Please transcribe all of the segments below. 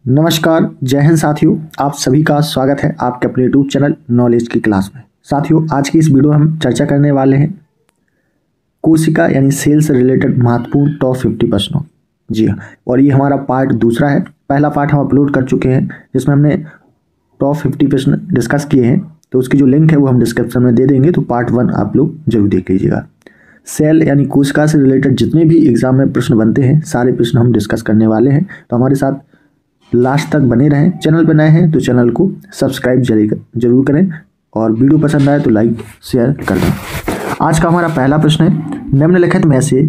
नमस्कार, जय हिंद साथियों। आप सभी का स्वागत है आपके अपने यूट्यूब चैनल नॉलेज की क्लास में। साथियों, आज की इस वीडियो में हम चर्चा करने वाले हैं कोशिका यानी सेल से रिलेटेड महत्वपूर्ण टॉप 50 प्रश्नों। जी हाँ, और ये हमारा पार्ट दूसरा है। पहला पार्ट हम अपलोड कर चुके हैं जिसमें हमने टॉप 50 प्रश्न डिस्कस किए हैं, तो उसकी जो लिंक है वो हम डिस्क्रिप्शन में दे देंगे, तो पार्ट 1 आप लोग जरूर देख लीजिएगा। सेल यानी कोशिका से रिलेटेड जितने भी एग्जाम में प्रश्न बनते हैं सारे प्रश्न हम डिस्कस करने वाले हैं, तो हमारे साथ लास्ट तक बने रहें। चैनल पर नए हैं तो चैनल को सब्सक्राइब जरूर करें और वीडियो पसंद आए तो लाइक शेयर कर दें। आज का हमारा पहला प्रश्न है, निम्नलिखित में से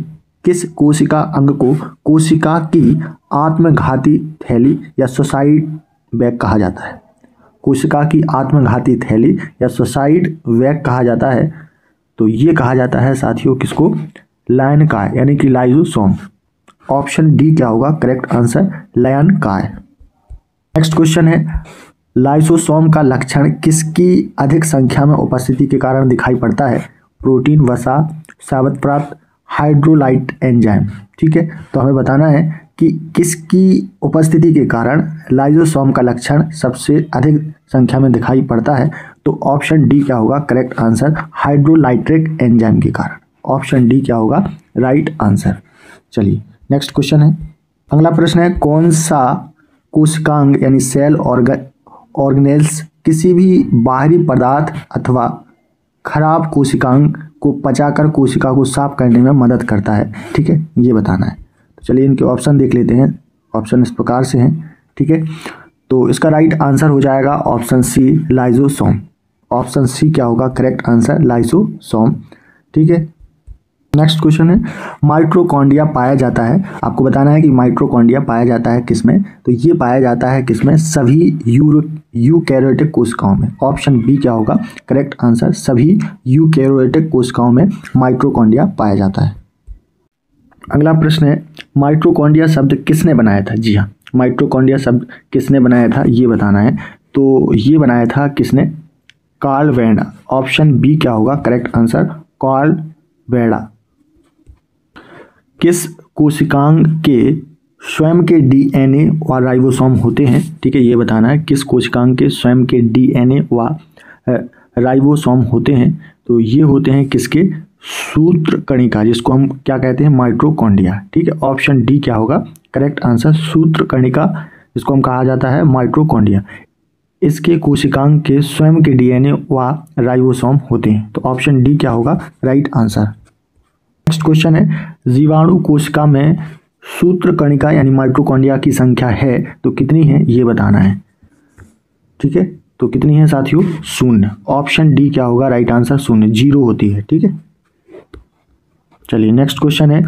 किस कोशिका अंग को कोशिका की आत्मघाती थैली या सुसाइड बैग कहा जाता है? कोशिका की आत्मघाती थैली या सुसाइड बैग कहा जाता है, तो ये कहा जाता है साथियों किसको? लायन काय यानी कि लाइसोसोम। ऑप्शन डी क्या होगा करेक्ट आंसर? लायन काय। नेक्स्ट क्वेश्चन है, लाइसोसोम का लक्षण किसकी अधिक संख्या में उपस्थिति के कारण दिखाई पड़ता है? प्रोटीन, वसा, साबत प्राप्त, हाइड्रोलाइट एंजाइम। ठीक है, तो हमें बताना है कि किसकी उपस्थिति के कारण लाइसोसोम का लक्षण सबसे अधिक संख्या में दिखाई पड़ता है, तो ऑप्शन डी क्या होगा करेक्ट आंसर? हाइड्रोलाइट्रिक एंजाइम के कारण। ऑप्शन डी क्या होगा राइट आंसर। चलिए नेक्स्ट क्वेश्चन है, अगला प्रश्न है, कौन सा कोशिकांग यानी सेल ऑर्गेनेल्स किसी भी बाहरी पदार्थ अथवा खराब कोशिकांग को पचाकर कोशिका को साफ करने में मदद करता है? ठीक है, ये बताना है। तो चलिए इनके ऑप्शन देख लेते हैं। ऑप्शन इस प्रकार से हैं। ठीक है, तो इसका राइट आंसर हो जाएगा option c lysosome. Option c क्या होगा करेक्ट आंसर? लाइसोसोम। ठीक है, नेक्स्ट क्वेश्चन है, माइटोकॉन्ड्रिया पाया जाता है, आपको बताना है कि माइटोकॉन्ड्रिया पाया जाता है किसमें? तो ये पाया जाता है किसमें? सभी यूकैरियोटिक कोशिकाओं में। ऑप्शन बी क्या होगा करेक्ट आंसर? सभी यूकैरियोटिक कोशिकाओं में माइटोकॉन्ड्रिया पाया जाता है। अगला प्रश्न है, माइटोकॉन्ड्रिया शब्द किसने बनाया था? जी हाँ, माइटोकॉन्ड्रिया शब्द किसने बनाया था ये बताना है। तो ये बनाया था किसने? Karl Wanda. ऑप्शन बी क्या होगा करेक्ट आंसर? Karl Wanda. किस कोशिकांग के स्वयं के डीएनए व राइबोसोम होते हैं? ठीक है, ये बताना है किस कोशिकांग के स्वयं के डीएनए व राइबोसोम होते हैं? तो ये होते हैं किसके? सूत्रकणिका, जिसको हम क्या कहते हैं? माइटोकॉन्ड्रिया। ठीक है, ऑप्शन डी क्या होगा करेक्ट आंसर? सूत्रकणिका, जिसको हम कहा जाता है माइटोकॉन्ड्रिया। इसके कोशिकांग के स्वयं के डीएनए व राइबोसोम होते हैं, तो ऑप्शन डी क्या होगा राइट आंसर। नेक्स्ट क्वेश्चन है, जीवाणु कोशिका में सूत्रकणिका यानी माइटोकॉन्ड्रिया की संख्या है तो कितनी है ये बताना है। ठीक है, तो कितनी है साथियों? 0। ऑप्शन डी क्या होगा राइट आंसर? 0, 0 होती है। ठीक है, चलिए नेक्स्ट क्वेश्चन है,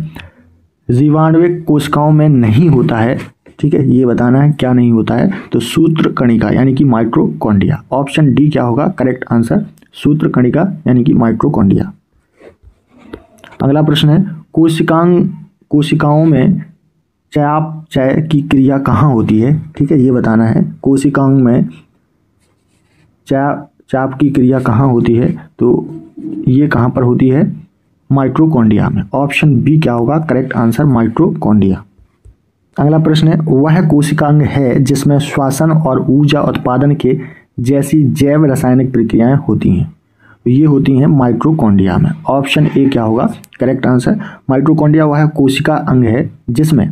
जीवाणुविक कोशिकाओं में नहीं होता है। ठीक है, ये बताना है क्या नहीं होता है? तो सूत्रकणिका यानी कि माइटोकॉन्ड्रिया। ऑप्शन डी क्या होगा करेक्ट आंसर? सूत्रकणिका यानी कि माइटोकॉन्ड्रिया। अगला प्रश्न है, कोशिकाओं में चयापचय की क्रिया कहाँ होती है? ठीक है, ये बताना है कोशिकाओं में चाप की क्रिया कहाँ होती है? तो ये कहाँ पर होती है? माइटोकॉन्ड्रिया में। ऑप्शन बी क्या होगा करेक्ट आंसर? माइटोकॉन्ड्रिया। अगला प्रश्न है, वह कोशिकांग है जिसमें श्वसन और ऊर्जा उत्पादन के जैसी जैव रासायनिक प्रक्रियाएं होती हैं? ये होती हैं माइटोकॉन्ड्रिया में। ऑप्शन ए क्या होगा करेक्ट आंसर? माइटोकॉन्ड्रिया वह कोशिका अंग है जिसमें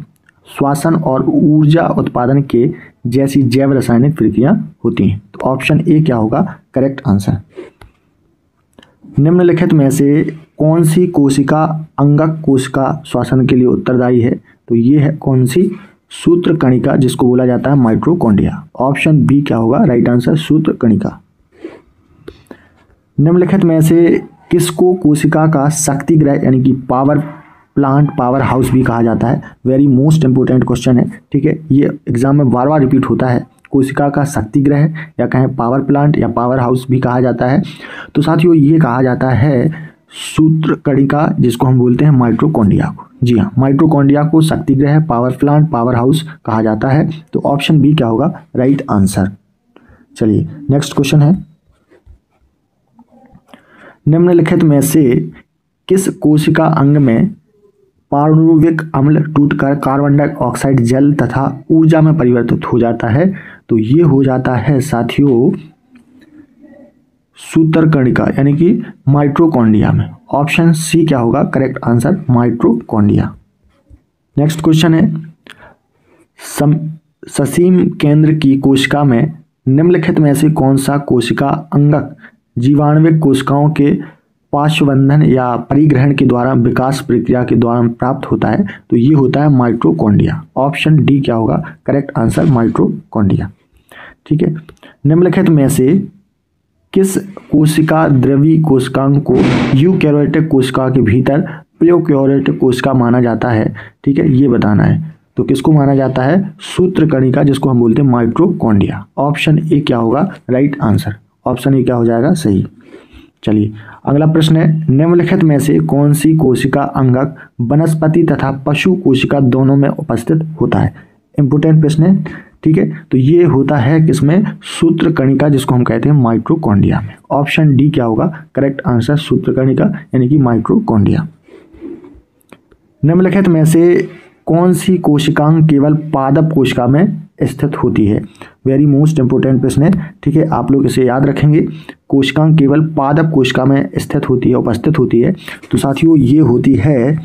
श्वसन और ऊर्जा उत्पादन के जैसी जैव रासायनिक प्रक्रिया होती हैं, तो ऑप्शन ए क्या होगा करेक्ट आंसर। निम्नलिखित में से कौन सी कोशिका अंगक कोशिका श्वसन के लिए उत्तरदायी है? तो ये है कौन सी? सूत्रकणिका, जिसको बोला जाता है माइटोकॉन्ड्रिया। ऑप्शन बी क्या होगा राइट आंसर? सूत्रकणिका। निम्नलिखित में से किसको कोशिका का शक्ति ग्रह यानी कि पावर प्लांट, पावर हाउस भी कहा जाता है? वेरी मोस्ट इंपोर्टेंट क्वेश्चन है। ठीक है, ये एग्जाम में बार बार रिपीट होता है। कोशिका का शक्ति ग्रह या कहें पावर प्लांट या पावर हाउस भी कहा जाता है। तो साथियों ये कहा जाता है सूत्रकणिका, जिसको हम बोलते हैं माइटोकॉन्ड्रिया को। जी हाँ, माइटोकॉन्ड्रिया को शक्ति ग्रह, पावर प्लांट, पावर हाउस कहा जाता है, तो ऑप्शन बी क्या होगा राइट आंसर। चलिए नेक्स्ट क्वेश्चन है, निम्नलिखित में से किस कोशिका अंग में पार्णुविक अम्ल टूटकर कार्बन डाइऑक्साइड जल तथा ऊर्जा में परिवर्तित हो जाता है, तो ये हो जाता है साथियों सूत्रकणिका यानी कि माइटोकॉन्ड्रिया में। ऑप्शन सी क्या होगा correct answer, mitochondria. Next question है, ससीम केंद्र की कोशिका में निम्नलिखित में से कौन सा कोशिका अंगक जीवाणुविक कोशिकाओं के पार्श्वबंधन या परिग्रहण के द्वारा विकास प्रक्रिया के दौरान प्राप्त होता है, तो ये होता है माइटोकॉन्ड्रिया। ऑप्शन डी क्या होगा करेक्ट आंसर, माइटोकॉन्ड्रिया। ठीक है, निम्नलिखित में से किस कोशिका द्रवी कोशिकांग को यूकैरियोटिक कोशिका के भीतर प्रोकैरियोटिक कोशिका माना जाता है? ठीक है, ये बताना है। तो किसको माना जाता है? सूत्रकणिका, जिसको हम बोलते हैं माइटोकॉन्ड्रिया। ऑप्शन ए क्या होगा राइट आंसर, ऑप्शन ए क्या हो जाएगा सही। चलिए अगला प्रश्न है, निम्नलिखित में से कौन सी कोशिका अंगक वनस्पति तथा पशु कोशिका दोनों में उपस्थित होता है? इंपोर्टेंट प्रश्न है। ठीक है, तो ये होता है किसमें? सूत्रकणिका, जिसको हम कहते हैं माइटोकॉन्ड्रिया में। ऑप्शन डी क्या होगा करेक्ट आंसर, सूत्रकणिका यानी कि माइटोकॉन्ड्रिया। निम्नलिखित में से कौन सी कोशिकांग केवल पादप कोशिका में स्थित होती है? वेरी मोस्ट इंपोर्टेंट प्रश्न है। ठीक है, आप लोग इसे याद रखेंगे। कोशिकांग केवल पादप कोशिका में स्थित होती है, उपस्थित होती है, तो साथियों ये होती है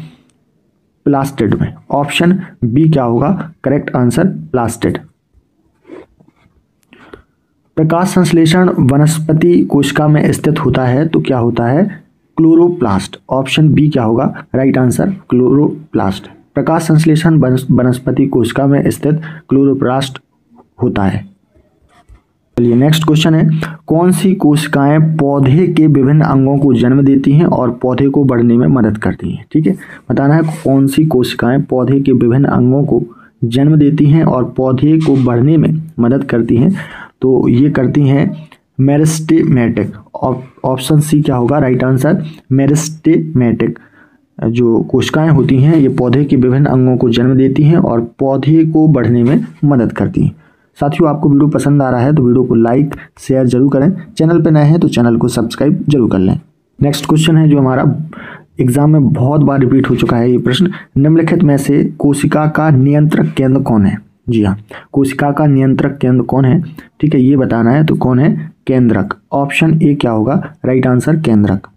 प्लास्टिड में। ऑप्शन बी क्या होगा करेक्ट आंसर, प्लास्टिड। प्रकाश संश्लेषण वनस्पति कोशिका में स्थित होता है, तो क्या होता है? क्लोरोप्लास्ट। ऑप्शन बी क्या होगा राइट आंसर, क्लोरोप्लास्ट। प्रकाश संश्लेषण वनस्पति कोशिका में स्थित क्लोरोप्लास्ट होता है। चलिए नेक्स्ट क्वेश्चन है, कौन सी कोशिकाएं पौधे के विभिन्न अंगों को जन्म देती हैं और पौधे को बढ़ने में मदद करती हैं? ठीक है, बताना है कौन सी कोशिकाएं पौधे के विभिन्न अंगों को जन्म देती हैं और पौधे को बढ़ने में मदद करती हैं। तो ये करती हैं मेरिस्टेमेटिक। ऑप्शन सी क्या होगा राइट आंसर, मेरिस्टेमेटिक। जो कोशिकाएं होती हैं ये पौधे के विभिन्न अंगों को जन्म देती हैं और पौधे को बढ़ने में मदद करती हैं। साथियों आपको वीडियो पसंद आ रहा है तो वीडियो को लाइक शेयर जरूर करें, चैनल पर नए हैं तो चैनल को सब्सक्राइब जरूर कर लें। नेक्स्ट क्वेश्चन है जो हमारा एग्जाम में बहुत बार रिपीट हो चुका है ये प्रश्न, निम्नलिखित में से कोशिका का नियंत्रक केंद्र कौन है? जी हाँ, कोशिका का नियंत्रक केंद्र कौन है? ठीक है, ये बताना है। तो कौन है? केंद्रक। ऑप्शन ए क्या होगा राइट आंसर, केंद्रक।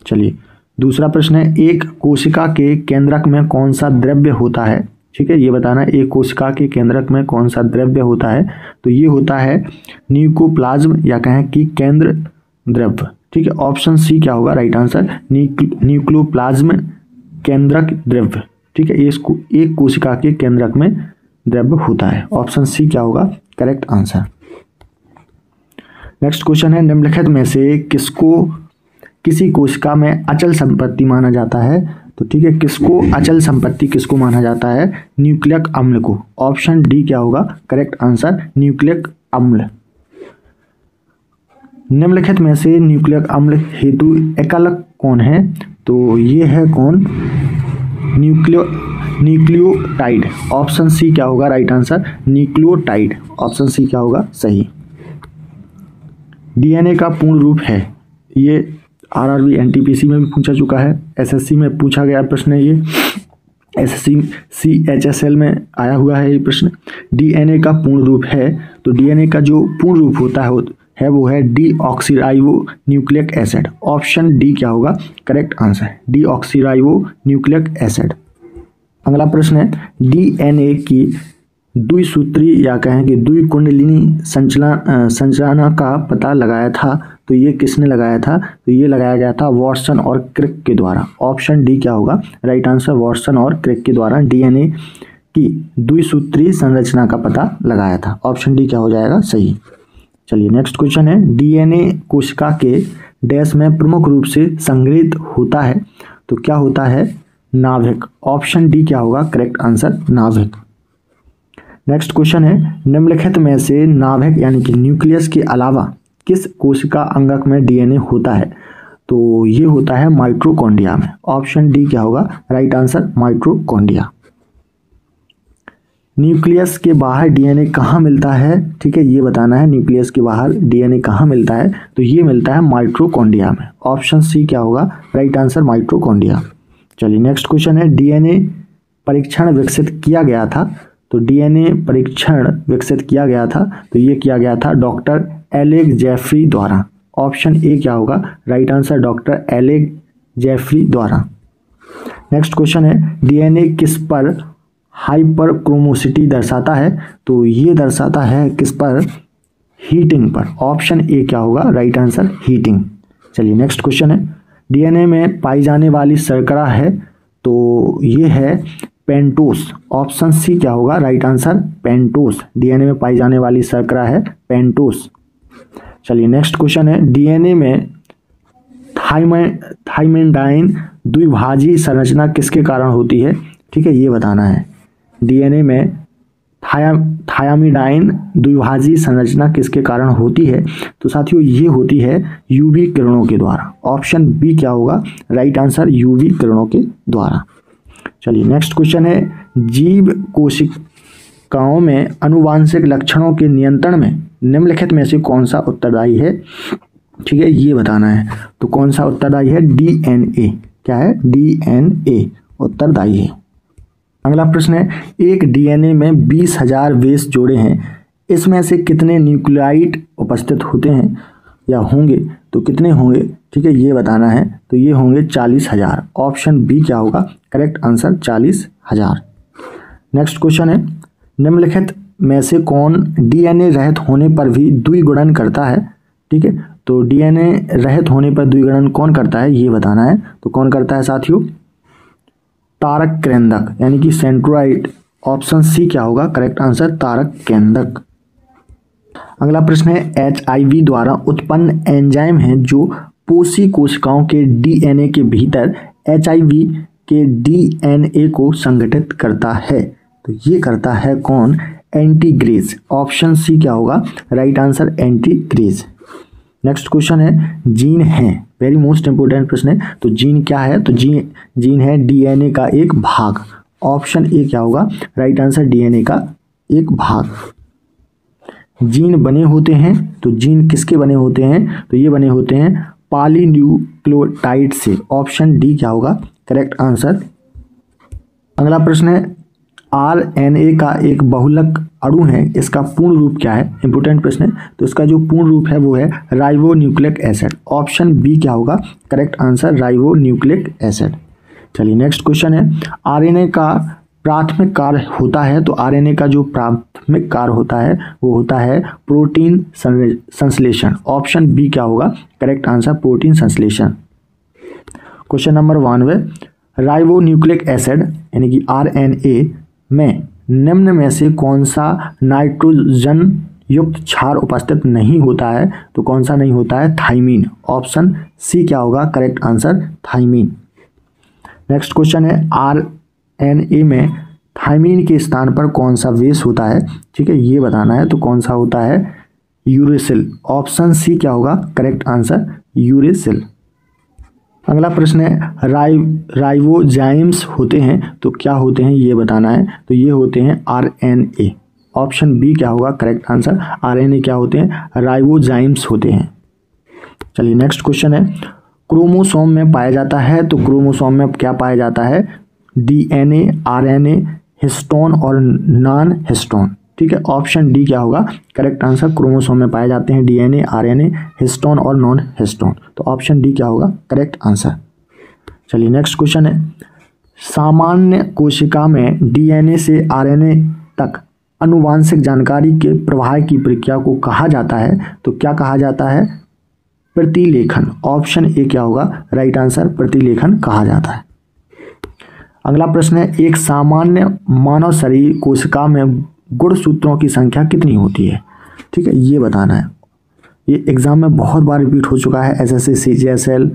चलिए दूसरा प्रश्न है, एक कोशिका के केंद्रक में कौन सा द्रव्य होता है? ठीक है, ये बताना है एक कोशिका के केंद्रक में कौन सा द्रव्य होता है? तो ये होता है न्यूक्लोप्लाज्म या कहें कि केंद्र द्रव्य। ठीक है, ऑप्शन सी क्या होगा राइट आंसर, न्यूक्लोप्लाज्म केंद्रक द्रव्य। ठीक है, एक कोशिका के केंद्रक में द्रव्य होता है। ऑप्शन सी क्या होगा करेक्ट आंसर। नेक्स्ट क्वेश्चन है, निम्नलिखित में से किसको किसी कोशिका में अचल संपत्ति माना जाता है? तो ठीक है, किसको अचल संपत्ति किसको माना जाता है? न्यूक्लिक अम्ल को। ऑप्शन डी क्या होगा करेक्ट आंसर, न्यूक्लिक अम्ल। निम्नलिखित में से न्यूक्लिक अम्ल हेतु एकलक कौन है? तो ये है कौन? न्यूक्लियोटाइड। ऑप्शन सी क्या होगा right answer, nucleotide. Option c क्या होगा सही। डीएनए का पूर्ण रूप है, ये आरआरबी एनटीपीसी में भी पूछा चुका है, एसएससी में पूछा गया प्रश्न है, ये एसएससी CHSL में आया हुआ है ये प्रश्न। डीएनए का पूर्ण रूप है, तो डीएनए का जो पूर्ण रूप होता है वो है deoxyribo nucleic acid. Option D क्या होगा correct answer, deoxyribo nucleic acid. अगला प्रश्न है, डीएनए की द्विसूत्री या कहें कि द्विकुंडलिनी संरचना का पता लगाया था, तो ये किसने लगाया था? तो ये लगाया गया था वॉटसन और क्रिक के द्वारा। ऑप्शन डी क्या होगा राइट आंसर, वॉटसन और क्रिक के द्वारा डीएनए की द्विसूत्री संरचना का पता लगाया था। ऑप्शन डी क्या हो जाएगा सही। चलिए नेक्स्ट क्वेश्चन है, डीएनए कोशिका के डैश में प्रमुख रूप से संग्रहित होता है, तो क्या होता है? नाभिक। ऑप्शन डी क्या होगा करेक्ट आंसर, नाभिक। नेक्स्ट क्वेश्चन है, निम्नलिखित में से नाभिक यानी कि न्यूक्लियस के अलावा किस कोशिका अंगक में डीएनए होता है? तो ये होता है माइटोकॉन्ड्रिया में। ऑप्शन डी क्या होगा राइट आंसर, माइटोकॉन्ड्रिया। न्यूक्लियस के बाहर डीएनए कहाँ मिलता है? ठीक है, ये बताना है न्यूक्लियस के बाहर डीएनए कहाँ मिलता है? तो ये मिलता है माइटोकॉन्ड्रिया में। ऑप्शन सी क्या होगा राइट आंसर, माइटोकॉन्ड्रिया। चलिए नेक्स्ट क्वेश्चन है, डीएनए परीक्षण विकसित किया गया था। तो डीएनए परीक्षण विकसित किया गया था, तो ये किया गया था डॉक्टर एलेक जेफरी द्वारा। ऑप्शन ए क्या होगा right answer, doctor Alec Jeffrey द्वारा। नेक्स्ट क्वेश्चन है, डीएनए किस पर हाइपरक्रोमोसिटी दर्शाता है। तो ये दर्शाता है किस पर, हीटिंग पर। ऑप्शन ए क्या होगा राइट आंसर, हीटिंग। चलिए नेक्स्ट क्वेश्चन है, डीएनए में पाई जाने वाली शर्करा है। तो ये है पेंटोस। ऑप्शन सी क्या होगा राइट आंसर, पेंटोस। डीएनए में पाई जाने वाली शर्करा है पेंटोस। चलिए नेक्स्ट क्वेश्चन है, डीएनए में थाइमिडाइन द्विभाजी संरचना किसके कारण होती है। ठीक है, ये बताना है। डीएनए में थाइमिडाइन द्विभाजी संरचना किसके कारण होती है। तो साथियों ये होती है यूवी किरणों के द्वारा। ऑप्शन बी क्या होगा राइट आंसर, यूवी किरणों के द्वारा। चलिए नेक्स्ट क्वेश्चन है, जीव कोशिकाओं में आनुवांशिक लक्षणों के नियंत्रण में निम्नलिखित में से कौन सा उत्तरदायी है। ठीक है, ये बताना है। तो कौन सा उत्तरदायी है, डीएनए। क्या है, डीएनए उत्तरदायी है। अगला प्रश्न है, एक डीएनए में 20,000 बेस जोड़े हैं, इसमें से कितने न्यूक्लियोटाइड उपस्थित होते हैं या होंगे। तो कितने होंगे, ठीक है, ये बताना है। तो ये होंगे 40,000। ऑप्शन बी क्या होगा करेक्ट आंसर, 40,000। नेक्स्ट क्वेश्चन है, निम्नलिखित में से कौन डीएनए रहित होने पर भी द्विगुणन करता है। ठीक है, तो डीएनए रहित होने पर द्विगुणन कौन करता है, ये बताना है। तो कौन करता है साथियों, तारक केंद्रक यानी कि सेंट्रोइड। ऑप्शन सी क्या होगा करेक्ट आंसर, तारक केंद्रक। अगला प्रश्न है, एचआईवी द्वारा उत्पन्न एंजाइम है जो पोषी कोशिकाओं के डीएनए के भीतर एचआईवी के डीएनए को संगठित करता है। तो ये करता है कौन, एंटीग्रेज। ऑप्शन सी क्या होगा राइट आंसर, एंटीग्रेज। नेक्स्ट क्वेश्चन है, जीन है, वेरी मोस्ट इंपोर्टेंट प्रश्न है। तो जीन क्या है, तो जीन है डीएनए का एक भाग। ऑप्शन ए क्या होगा राइट आंसर, डीएनए का एक भाग। जीन बने होते हैं, तो जीन किसके बने होते हैं, तो ये बने होते हैं पॉलीन्यूक्लियोटाइड से। ऑप्शन डी क्या होगा करेक्ट आंसर। अगला प्रश्न है, आरएनए का एक बहुलक अणु है, इसका पूर्ण रूप क्या है। इंपोर्टेंट प्रश्न है। तो इसका जो पूर्ण रूप है वो है राइबोन्यूक्लिक एसिड। ऑप्शन बी क्या होगा करेक्ट आंसर, राइबोन्यूक्लिक एसिड। चलिए नेक्स्ट क्वेश्चन है, आरएनए का प्राथमिक कार्य होता है। तो आरएनए का जो प्राथमिक कार्य होता है वो होता है प्रोटीन संश्लेषण। ऑप्शन बी क्या होगा करेक्ट आंसर, प्रोटीन संश्लेषण। क्वेश्चन नंबर 92, राइबोन्यूक्लिक एसिड यानी कि आरएनए में निम्न में से कौन सा नाइट्रोजन युक्त क्षार उपस्थित नहीं होता है। तो कौन सा नहीं होता है, थाइमीन। ऑप्शन सी क्या होगा correct answer, thymine. Next question है, आरएनए में थाइमीन के स्थान पर कौन सा बेस होता है। ठीक है, ये बताना है। तो कौन सा होता है, यूरेसिल। ऑप्शन सी क्या होगा करेक्ट आंसर, यूरेसिल। अगला प्रश्न है, राइबोजाइम्स होते हैं तो क्या होते हैं, ये बताना है। तो ये होते हैं आरएनए। ऑप्शन बी क्या होगा करेक्ट आंसर, आरएनए क्या होते हैं, राइबोजाइम्स होते हैं। चलिए नेक्स्ट क्वेश्चन है, क्रोमोसोम में पाया जाता है। तो क्रोमोसोम में क्या पाया जाता है, डीएनए, आरएनए, हिस्टोन और नॉन हिस्टोन। ठीक है, ऑप्शन डी क्या होगा करेक्ट आंसर, क्रोमोसोम में पाए जाते हैं डीएनए, आरएनए, हिस्टोन और नॉन हिस्टोन। तो ऑप्शन डी क्या होगा करेक्ट आंसर। चलिए नेक्स्ट क्वेश्चन है, सामान्य कोशिका में डीएनए से आरएनए तक आनुवांशिक जानकारी के प्रवाह की प्रक्रिया को कहा जाता है। तो क्या कहा जाता है, प्रतिलेखन। ऑप्शन ए क्या होगा राइट आंसर, प्रतिलेखन कहा जाता है। अगला प्रश्न है, एक सामान्य मानव शरीर कोशिका में गुणसूत्रों की संख्या कितनी होती है। ठीक है, ये बताना है। ये एग्जाम में बहुत बार रिपीट हो चुका है। SSC सीजीएसएल,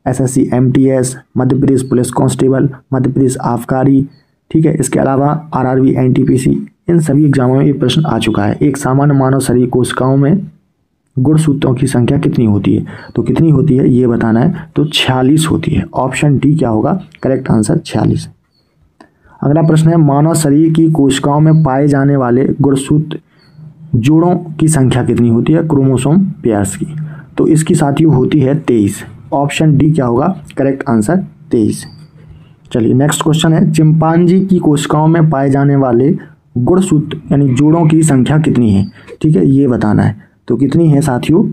SSC MTS, Madhya Pradesh police constable, Madhya Pradesh आबकारी, ठीक है, इसके अलावा आरआरबी, एनटीपीसी, इन सभी एग्जामों में ये प्रश्न आ चुका है। एक सामान्य मानव शरीर कोशिकाओं में गुणसूत्रों की संख्या कितनी होती है। तो कितनी होती है ये बताना है। तो 46 होती है। ऑप्शन डी क्या होगा करेक्ट आंसर, 46। अगला प्रश्न है, मानव शरीर की कोशिकाओं में पाए जाने वाले गुणसूत्र जोड़ों की संख्या कितनी होती है, क्रोमोसोम पेयर्स की। तो इसकी साथियों होती है 23। ऑप्शन डी क्या होगा करेक्ट आंसर, 23। चलिए नेक्स्ट क्वेश्चन है, चिंपांजी की कोशिकाओं में पाए जाने वाले गुणसूत्र यानी जोड़ों की संख्या कितनी है? ठीक है, ये बताना है। तो कितनी है साथियों?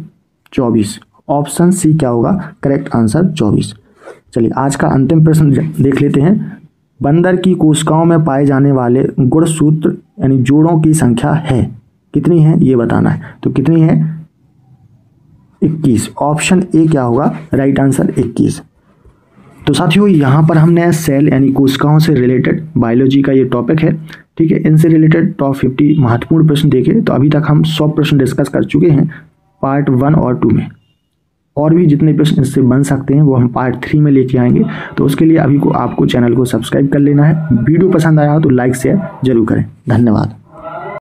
24। ऑप्शन सी क्या होगा करेक्ट आंसर? 24। चलिए आज का अंतिम प्रश्न देख लेते हैं। बंदर की कोशिकाओं में पाए जाने वाले गुणसूत्र यानी जोड़ों की संख्या है कितनी है, ये बताना है। तो कितनी है? 21। ऑप्शन ए क्या होगा राइट आंसर? 21। तो साथियों यहाँ पर हमने सेल यानी कोशिकाओं से रिलेटेड बायोलॉजी का ये टॉपिक है। ठीक है, इनसे रिलेटेड टॉप 50 महत्वपूर्ण प्रश्न देखे। तो अभी तक हम 100 प्रश्न डिस्कस कर चुके हैं पार्ट 1 और 2 में। और भी जितने प्रश्न इससे बन सकते हैं वो हम पार्ट 3 में लेके आएंगे। तो उसके लिए अभी को आपको चैनल को सब्सक्राइब कर लेना है। वीडियो पसंद आया हो तो लाइक शेयर जरूर करें। धन्यवाद।